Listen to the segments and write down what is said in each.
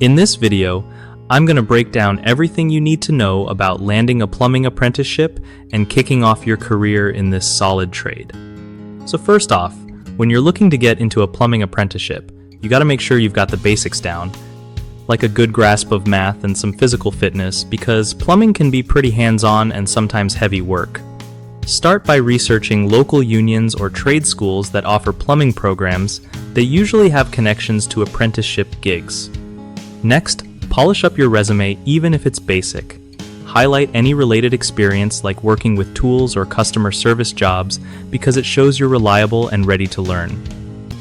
In this video, I'm going to break down everything you need to know about landing a plumbing apprenticeship and kicking off your career in this solid trade. So first off, when you're looking to get into a plumbing apprenticeship, you got to make sure you've got the basics down, like a good grasp of math and some physical fitness, because plumbing can be pretty hands-on and sometimes heavy work. Start by researching local unions or trade schools that offer plumbing programs. They usually have connections to apprenticeship gigs. Next, polish up your resume even if it's basic. Highlight any related experience like working with tools or customer service jobs because it shows you're reliable and ready to learn.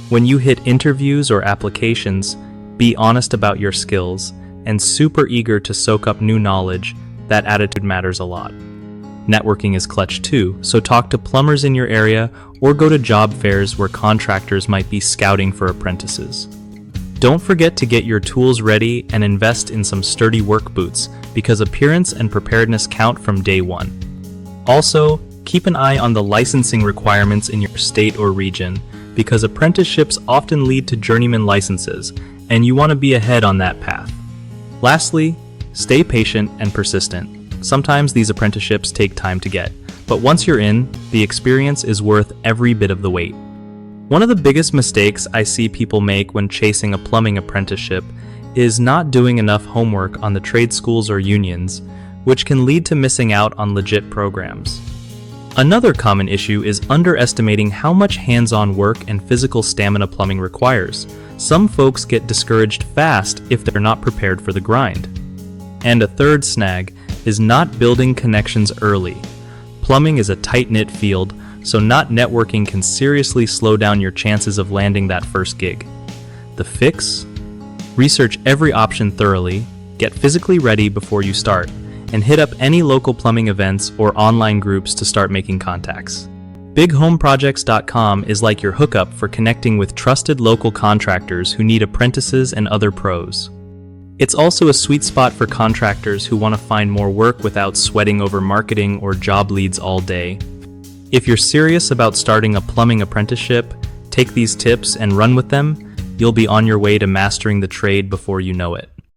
When you hit interviews or applications, be honest about your skills and super eager to soak up new knowledge. That attitude matters a lot. Networking is clutch too, so talk to plumbers in your area or go to job fairs where contractors might be scouting for apprentices. Don't forget to get your tools ready and invest in some sturdy work boots because appearance and preparedness count from day one. Also, keep an eye on the licensing requirements in your state or region because apprenticeships often lead to journeyman licenses, and you want to be ahead on that path. Lastly, stay patient and persistent. Sometimes these apprenticeships take time to get, but once you're in, the experience is worth every bit of the wait. One of the biggest mistakes I see people make when chasing a plumbing apprenticeship is not doing enough homework on the trade schools or unions, which can lead to missing out on legit programs. Another common issue is underestimating how much hands-on work and physical stamina plumbing requires. Some folks get discouraged fast if they're not prepared for the grind. And a third snag is not building connections early. Plumbing is a tight-knit field, so not networking can seriously slow down your chances of landing that first gig. The fix? Research every option thoroughly, get physically ready before you start, and hit up any local plumbing events or online groups to start making contacts. BigHomeProjects.com is like your hookup for connecting with trusted local contractors who need apprentices and other pros. It's also a sweet spot for contractors who want to find more work without sweating over marketing or job leads all day. If you're serious about starting a plumbing apprenticeship, take these tips and run with them. You'll be on your way to mastering the trade before you know it.